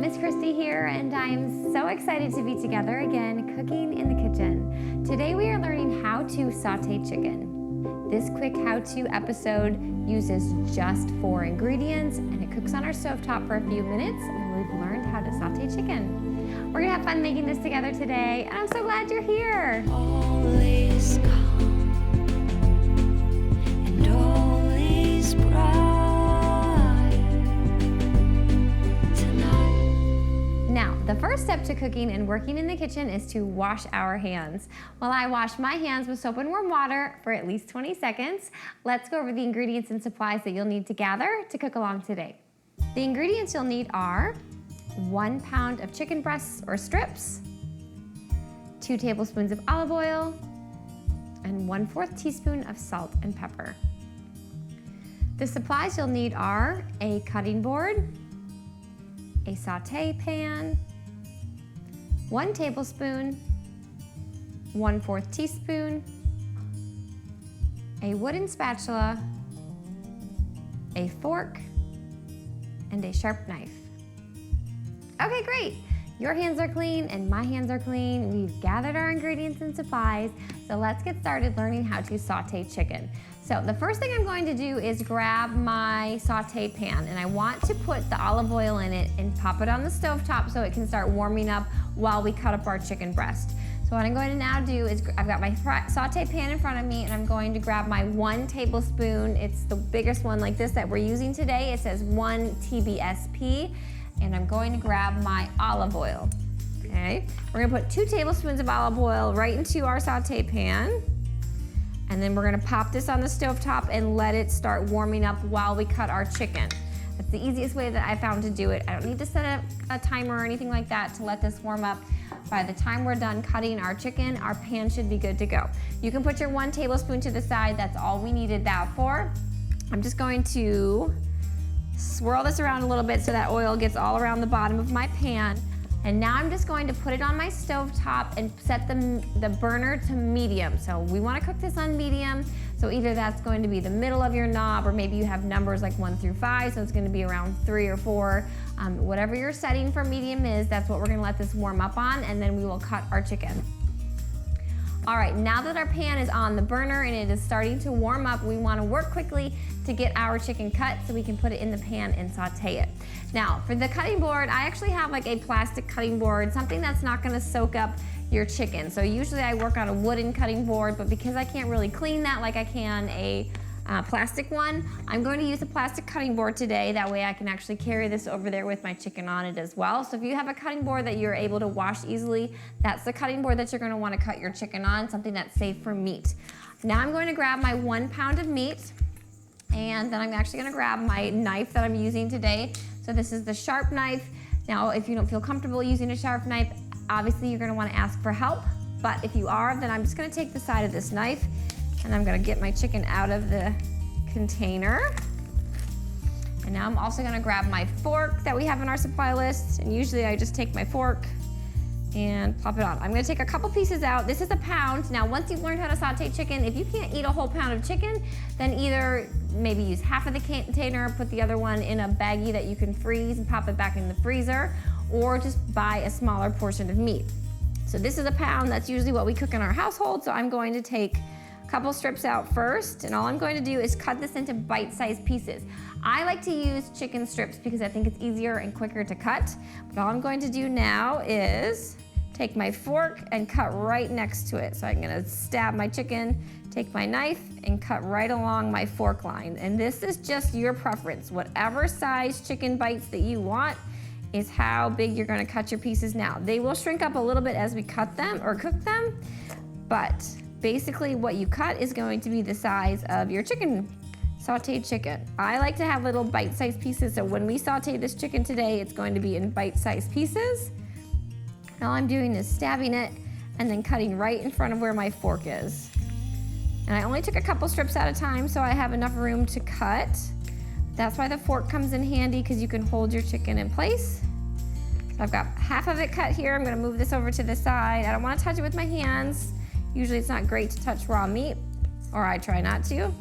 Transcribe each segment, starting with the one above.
is Kristi here, and I am so excited to be together again, cooking in the kitchen. Today we are learning how to saute chicken. This quick how-to episode uses just 4 ingredients, and it cooks on our stovetop for a few minutes, and we've learned how to saute chicken. We're gonna have fun making this together today, and I'm so glad you're here. All is calm and all is bright. Now, the first step to cooking and working in the kitchen is to wash our hands. While I wash my hands with soap and warm water for at least 20 seconds, let's go over the ingredients and supplies that you'll need to gather to cook along today. The ingredients you'll need are 1 pound of chicken breasts or strips, 2 tablespoons of olive oil, and 1/4 teaspoon of salt and pepper. The supplies you'll need are a cutting board, a saute pan, 1 tablespoon, 1/4 teaspoon, a wooden spatula, a fork, and a sharp knife. Okay, great. Your hands are clean and my hands are clean. We've gathered our ingredients and supplies, so let's get started learning how to saute chicken. So the first thing I'm going to do is grab my saute pan, and I want to put the olive oil in it and pop it on the stovetop so it can start warming up while we cut up our chicken breast. So what I'm going to now do is, I've got my saute pan in front of me, and I'm going to grab my 1 tablespoon. It's the biggest one like this that we're using today. It says 1 TBSP, and I'm going to grab my olive oil. Okay, we're gonna put 2 tablespoons of olive oil right into our saute pan. And then we're gonna pop this on the stovetop and let it start warming up while we cut our chicken. That's the easiest way that I found to do it. I don't need to set a timer or anything like that to let this warm up. By the time we're done cutting our chicken, our pan should be good to go. You can put your 1 tablespoon to the side. That's all we needed that for. I'm just going to swirl this around a little bit so that oil gets all around the bottom of my pan. And now I'm just going to put it on my stovetop and set the burner to medium. So we want to cook this on medium. So either that's going to be the middle of your knob, or maybe you have numbers like 1 through 5, so it's going to be around 3 or 4. Whatever your setting for medium is, that's what we're going to let this warm up on, and then we will cut our chicken. All right, now that our pan is on the burner and it is starting to warm up, we want to work quickly to get our chicken cut so we can put it in the pan and saute it. Now, for the cutting board, I actually have like a plastic cutting board, something that's not going to soak up your chicken. So usually I work on a wooden cutting board, but because I can't really clean that like I can a plastic one, I'm going to use a plastic cutting board today. That way I can actually carry this over there with my chicken on it as well. So if you have a cutting board that you're able to wash easily, that's the cutting board that you're going to want to cut your chicken on, something that's safe for meat. Now I'm going to grab my 1 pound of meat, and then I'm actually going to grab my knife that I'm using today. So this is the sharp knife. Now if you don't feel comfortable using a sharp knife, obviously you're going to want to ask for help, but if you are, then I'm just going to take the side of this knife and I'm going to get my chicken out of the container. And now I'm also going to grab my fork that we have in our supply list, and usually I just take my fork and plop it on. I'm going to take a couple pieces out. This is a pound. Now once you've learned how to saute chicken, if you can't eat a whole pound of chicken, then either maybe use half of the container, put the other one in a baggie that you can freeze and pop it back in the freezer, or just buy a smaller portion of meat. So this is a pound. That's usually what we cook in our household, so I'm going to take couple strips out first, and all I'm going to do is cut this into bite-sized pieces. I like to use chicken strips because I think it's easier and quicker to cut, but all I'm going to do now is take my fork and cut right next to it. So I'm going to stab my chicken, take my knife, and cut right along my fork line. And this is just your preference. Whatever size chicken bites that you want is how big you're going to cut your pieces. Now, they will shrink up a little bit as we cut them or cook them, but basically what you cut is going to be the size of your chicken, sauteed chicken. I like to have little bite-sized pieces, so when we saute this chicken today, it's going to be in bite-sized pieces. All I'm doing is stabbing it and then cutting right in front of where my fork is. And I only took a couple strips at a time so I have enough room to cut. That's why the fork comes in handy, because you can hold your chicken in place. So I've got half of it cut here. I'm going to move this over to the side. I don't want to touch it with my hands. Usually it's not great to touch raw meat, or I try not to.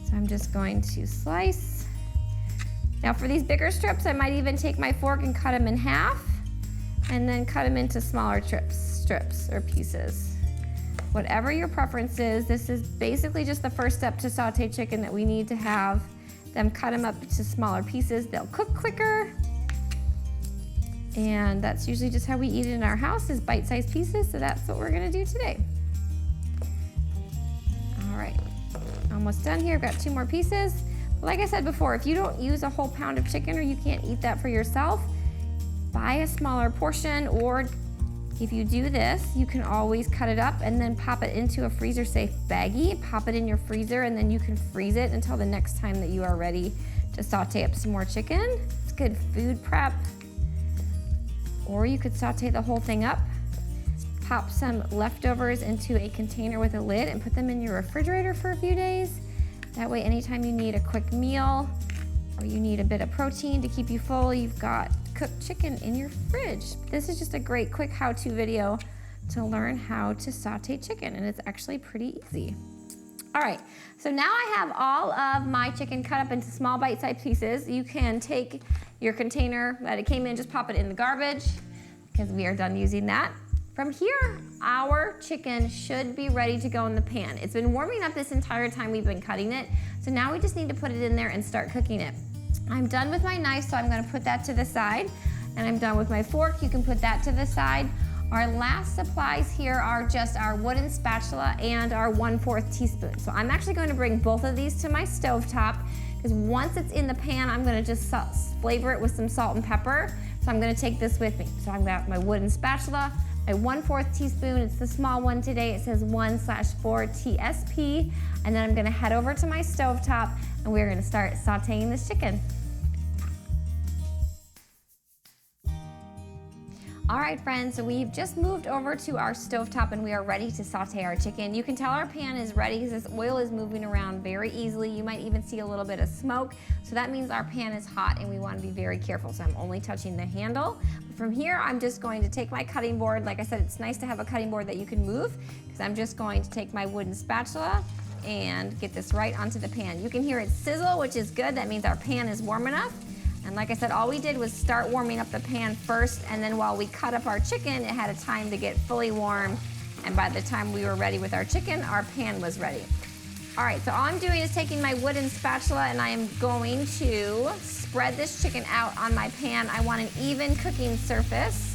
So I'm just going to slice Now for these bigger strips, I might even take my fork and cut them in half and then cut them into smaller strips or pieces. Whatever your preference is, this is basically just the first step to saute chicken that we need to have them cut them up to smaller pieces. They'll cook quicker. And that's usually just how we eat it in our house, is bite-sized pieces, so that's what we're gonna do today. All right, almost done here. I've got 2 more pieces. But like I said before, if you don't use a whole pound of chicken or you can't eat that for yourself, buy a smaller portion, or if you do this, you can always cut it up and then pop it into a freezer-safe baggie, pop it in your freezer, and then you can freeze it until the next time that you are ready to saute up some more chicken. It's good food prep. Or you could saute the whole thing up, pop some leftovers into a container with a lid and put them in your refrigerator for a few days. That way, anytime you need a quick meal or you need a bit of protein to keep you full, you've got cooked chicken in your fridge. This is just a great quick how-to video to learn how to saute chicken, and it's actually pretty easy. All right, so now I have all of my chicken cut up into small bite-sized pieces. You can take your container that it came in, just pop it in the garbage because we are done using that. From here, our chicken should be ready to go in the pan. It's been warming up this entire time we've been cutting it, so now we just need to put it in there and start cooking it. I'm done with my knife, so I'm gonna put that to the side, and I'm done with my fork. You can put that to the side. Our last supplies here are just our wooden spatula and our 1/4 teaspoon. So I'm actually going to bring both of these to my stovetop, because once it's in the pan, I'm gonna just flavor it with some salt and pepper. So I'm gonna take this with me. So I've got my wooden spatula, my 1/4 teaspoon, it's the small one today. It says 1/4 TSP. And then I'm gonna head over to my stovetop and we're gonna start sauteing this chicken. All right, friends, so we've just moved over to our stovetop and we are ready to saute our chicken. You can tell our pan is ready because this oil is moving around very easily. You might even see a little bit of smoke. So that means our pan is hot and we want to be very careful. So I'm only touching the handle. From here, I'm just going to take my cutting board. Like I said, it's nice to have a cutting board that you can move, because I'm just going to take my wooden spatula and get this right onto the pan. You can hear it sizzle, which is good. That means our pan is warm enough. And like I said, all we did was start warming up the pan first, and then while we cut up our chicken, it had a time to get fully warm, and by the time we were ready with our chicken, our pan was ready. All right, so all I'm doing is taking my wooden spatula and I am going to spread this chicken out on my pan. I want an even cooking surface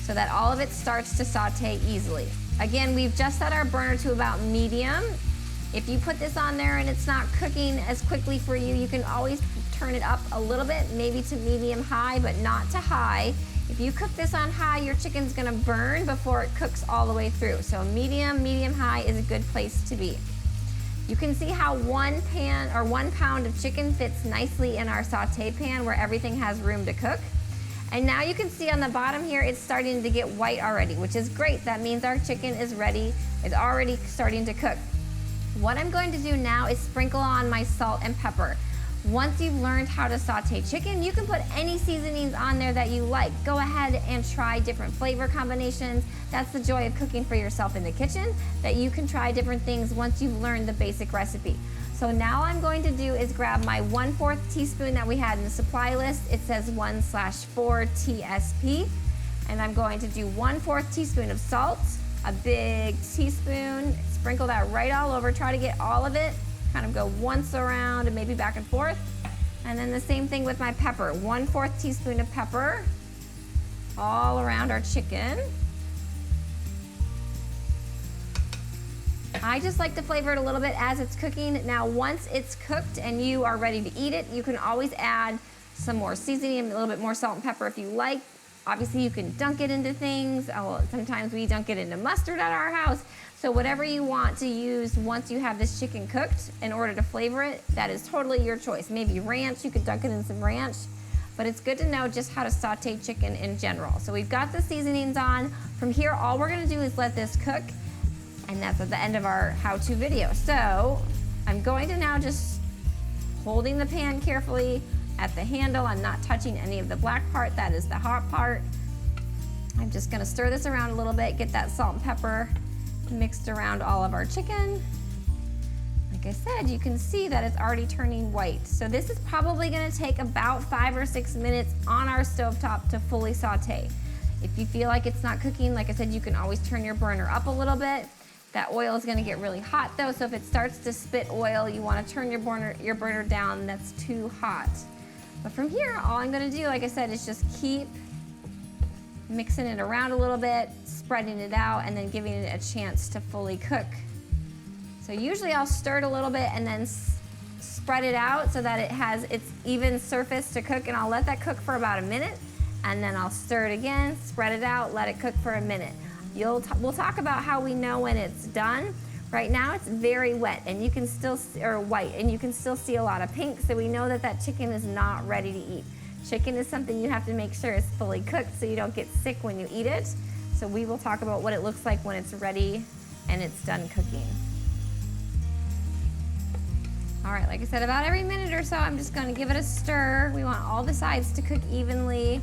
so that all of it starts to saute easily. Again, we've just set our burner to about medium. If you put this on there and it's not cooking as quickly for you, you can always turn it up a little bit, maybe to medium high, but not to high. If you cook this on high, your chicken's gonna burn before it cooks all the way through. So medium high is a good place to be. You can see how 1 pound of chicken fits nicely in our saute pan where everything has room to cook. And now you can see on the bottom here, it's starting to get white already, which is great. That means our chicken is ready, it's already starting to cook. What I'm going to do now is sprinkle on my salt and pepper. Once you've learned how to saute chicken, you can put any seasonings on there that you like. Go ahead and try different flavor combinations. That's the joy of cooking for yourself in the kitchen, that you can try different things once you've learned the basic recipe. So now I'm going to do is grab my 1/4 teaspoon that we had in the supply list. It says 1/4 TSP. And I'm going to do 1/4 teaspoon of salt, a big teaspoon, sprinkle that right all over. Try to get all of it, kind of go once around and maybe back and forth. And then the same thing with my pepper, 1/4 teaspoon of pepper all around our chicken. I just like to flavor it a little bit as it's cooking. Now, once it's cooked and you are ready to eat it, you can always add some more seasoning, a little bit more salt and pepper if you like. Obviously, you can dunk it into things. Sometimes we dunk it into mustard at our house. So whatever you want to use once you have this chicken cooked in order to flavor it, that is totally your choice. Maybe ranch, you could dunk it in some ranch, but it's good to know just how to saute chicken in general. So we've got the seasonings on. From here, all we're gonna do is let this cook, and that's at the end of our how-to video. So I'm going to now just holding the pan carefully at the handle. I'm not touching any of the black part, that is the hot part. I'm just gonna stir this around a little bit, get that salt and pepper mixed around all of our chicken. Like I said, you can see that it's already turning white. So this is probably gonna take about 5 or 6 minutes on our stovetop to fully saute. If you feel like it's not cooking, like I said, you can always turn your burner up a little bit. That oil is gonna get really hot though, so if it starts to spit oil, you wanna turn your burner down. That's too hot. But from here, all I'm gonna do, like I said, is just keep mixing it around a little bit, spreading it out, and then giving it a chance to fully cook. So usually I'll stir it a little bit and then spread it out so that it has its even surface to cook, and I'll let that cook for about a minute, and then I'll stir it again, spread it out, let it cook for a minute. We'll talk about how we know when it's done. Right now it's very wet and you can still, or white, and you can still see a lot of pink, so we know that that chicken is not ready to eat. Chicken is something you have to make sure is fully cooked so you don't get sick when you eat it. So we will talk about what it looks like when it's ready and it's done cooking. All right, like I said, about every minute or so, I'm just gonna give it a stir. We want all the sides to cook evenly.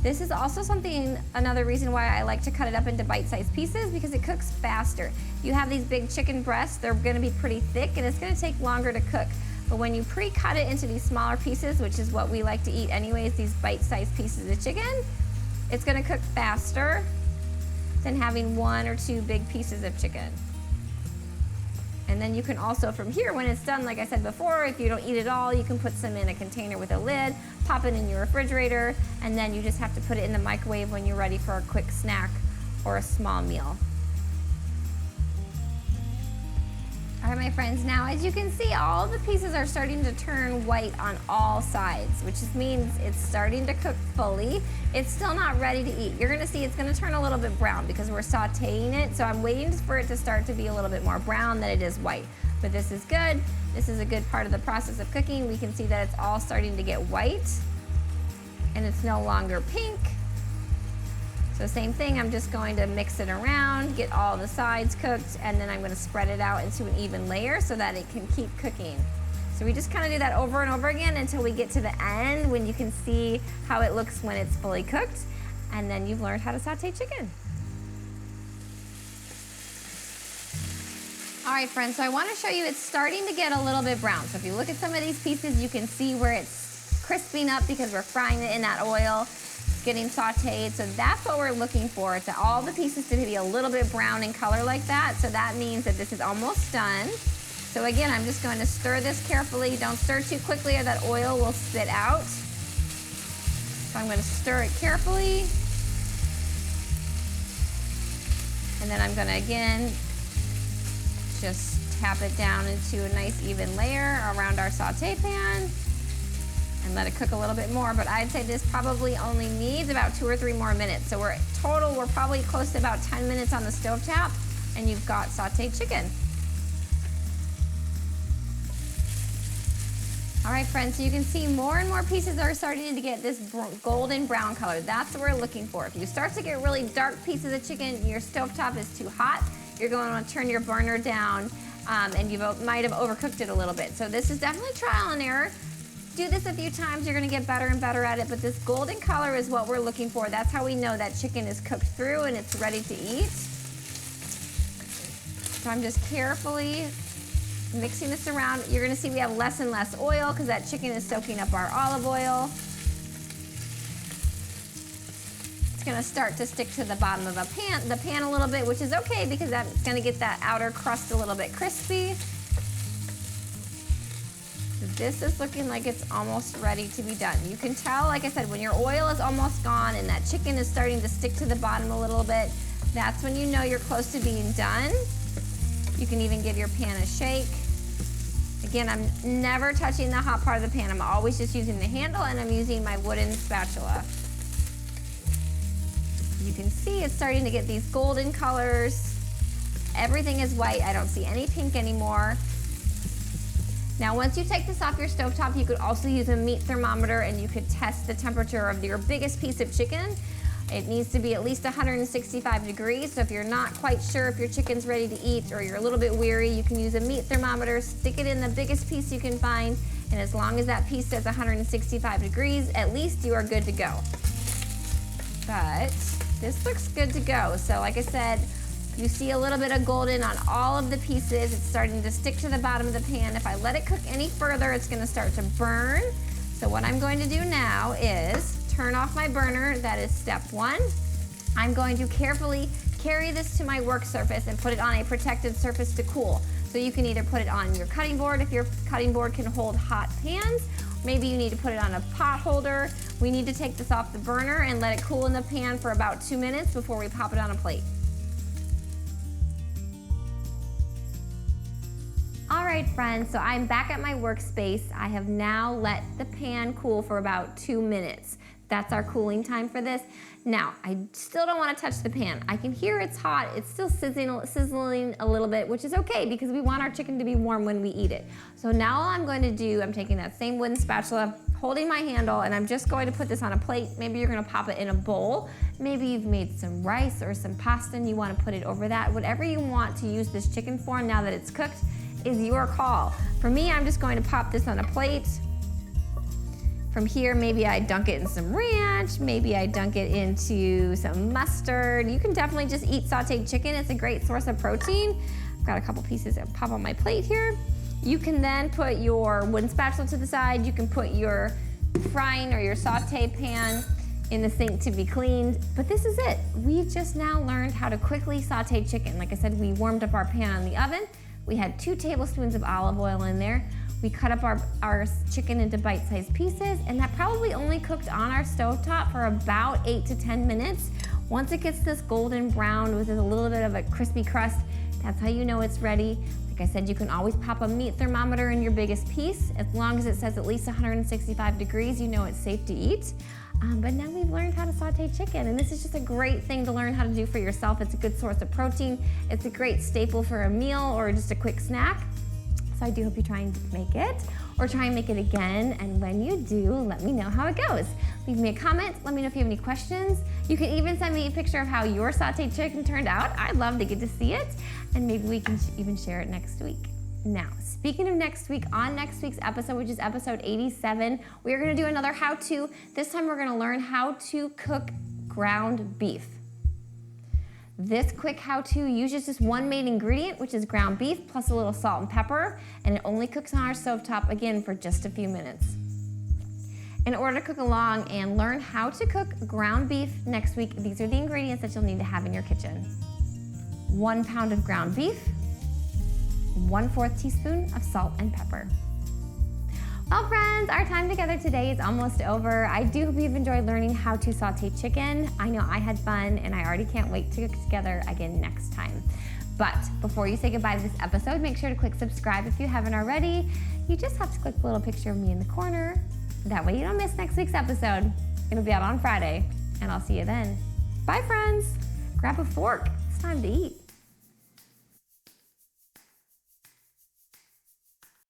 This is also another reason why I like to cut it up into bite-sized pieces, because it cooks faster. You have these big chicken breasts, they're gonna be pretty thick and it's gonna take longer to cook. But when you pre-cut it into these smaller pieces, which is what we like to eat anyways, these bite-sized pieces of chicken, it's gonna cook faster than having 1 or 2 big pieces of chicken. And then you can also, from here, when it's done, like I said before, if you don't eat it all, you can put some in a container with a lid, pop it in your refrigerator, and then you just have to put it in the microwave when you're ready for a quick snack or a small meal. All right, my friends, now as you can see, all the pieces are starting to turn white on all sides, which just means it's starting to cook fully. It's still not ready to eat. You're gonna see it's gonna turn a little bit brown because we're sauteing it, so I'm waiting for it to start to be a little bit more brown than it is white. But this is good. This is a good part of the process of cooking. We can see that it's all starting to get white and it's no longer pink. So same thing, I'm just going to mix it around, get all the sides cooked, and then I'm gonna spread it out into an even layer so that it can keep cooking. So we just kind of do that over and over again until we get to the end when you can see how it looks when it's fully cooked, and then you've learned how to saute chicken. All right, friends, so I wanna show you it's starting to get a little bit brown. So if you look at some of these pieces, you can see where it's crisping up because we're frying it in that oil. Getting sauteed, so that's what we're looking for, to all the pieces to be a little bit brown in color like that. So that means that this is almost done. So again, I'm just going to stir this carefully. Don't stir too quickly or that oil will spit out. So I'm going to stir it carefully. And then I'm going to again just tap it down into a nice even layer around our saute pan. And let it cook a little bit more, but I'd say this probably only needs about 2 or 3 more minutes. So we're probably close to about 10 minutes on the stovetop, and you've got sauteed chicken. All right, friends, so you can see more and more pieces are starting to get this golden brown color. That's what we're looking for. If you start to get really dark pieces of chicken, your stovetop is too hot, you're going to want to turn your burner down, and you might have overcooked it a little bit. So this is definitely trial and error. Do this a few times, you're gonna get better and better at it, but this golden color is what we're looking for. That's how we know that chicken is cooked through and it's ready to eat. So I'm just carefully mixing this around. You're gonna see we have less and less oil because that chicken is soaking up our olive oil. It's gonna start to stick to the bottom of the pan a little bit, which is okay because that's gonna get that outer crust a little bit crispy. This is looking like it's almost ready to be done. You can tell, like I said, when your oil is almost gone and that chicken is starting to stick to the bottom a little bit, that's when you know you're close to being done. You can even give your pan a shake. Again, I'm never touching the hot part of the pan. I'm always just using the handle and I'm using my wooden spatula. You can see it's starting to get these golden colors. Everything is white. I don't see any pink anymore. Now, once you take this off your stovetop, you could also use a meat thermometer and you could test the temperature of your biggest piece of chicken. It needs to be at least 165 degrees, so if you're not quite sure if your chicken's ready to eat or you're a little bit weary, you can use a meat thermometer, stick it in the biggest piece you can find, and as long as that piece says 165 degrees, at least you are good to go. But this looks good to go. So like I said, You see a little bit of golden on all of the pieces. It's starting to stick to the bottom of the pan. If I let it cook any further, it's gonna start to burn. So what I'm going to do now is turn off my burner. That is step one. I'm going to carefully carry this to my work surface and put it on a protected surface to cool. So you can either put it on your cutting board if your cutting board can hold hot pans. Maybe you need to put it on a pot holder. We need to take this off the burner and let it cool in the pan for about 2 minutes before we pop it on a plate. All right, friends, so I'm back at my workspace. I have now let the pan cool for about 2 minutes. That's our cooling time for this. Now, I still don't want to touch the pan. I can hear it's hot. It's still sizzling a little bit, which is okay because we want our chicken to be warm when we eat it. So now all I'm going to do, I'm taking that same wooden spatula, holding my handle, and I'm just going to put this on a plate. Maybe you're going to pop it in a bowl. Maybe you've made some rice or some pasta and you want to put it over that. Whatever you want to use this chicken for now that it's cooked is your call. For me, I'm just going to pop this on a plate. From here, maybe I dunk it in some ranch, maybe I dunk it into some mustard. You can definitely just eat sauteed chicken. It's a great source of protein. I've got a couple pieces that pop on my plate here. You can then put your wooden spatula to the side. You can put your frying or your saute pan in the sink to be cleaned. But this is it. We just now learned how to quickly saute chicken. Like I said, we warmed up our pan on the oven. We had 2 tablespoons of olive oil in there. We cut up our chicken into bite-sized pieces, and that probably only cooked on our stovetop for about 8 to 10 minutes. Once it gets this golden brown with a little bit of a crispy crust, that's how you know it's ready. Like I said, you can always pop a meat thermometer in your biggest piece. As long as it says at least 165 degrees, you know it's safe to eat. But now we've learned how to saute chicken, and this is just a great thing to learn how to do for yourself. It's a good source of protein. It's a great staple for a meal or just a quick snack. So I do hope you try and make it, or try and make it again, and when you do, let me know how it goes. Leave me a comment, let me know if you have any questions. You can even send me a picture of how your sauteed chicken turned out. I'd love to get to see it, and maybe we can even share it next week. Now, speaking of next week, on next week's episode, which is episode 87, we are gonna do another how-to. This time we're gonna learn how to cook ground beef. This quick how-to uses just one main ingredient, which is ground beef, plus a little salt and pepper, and it only cooks on our stovetop, again, for just a few minutes. In order to cook along and learn how to cook ground beef next week, these are the ingredients that you'll need to have in your kitchen. 1 pound of ground beef, 1/4 teaspoon of salt and pepper. Well, friends, our time together today is almost over. I do hope you've enjoyed learning how to saute chicken. I know I had fun, and I already can't wait to cook together again next time. But before you say goodbye to this episode, make sure to click subscribe if you haven't already. You just have to click the little picture of me in the corner. That way you don't miss next week's episode. It'll be out on Friday, and I'll see you then. Bye, friends. Grab a fork. It's time to eat.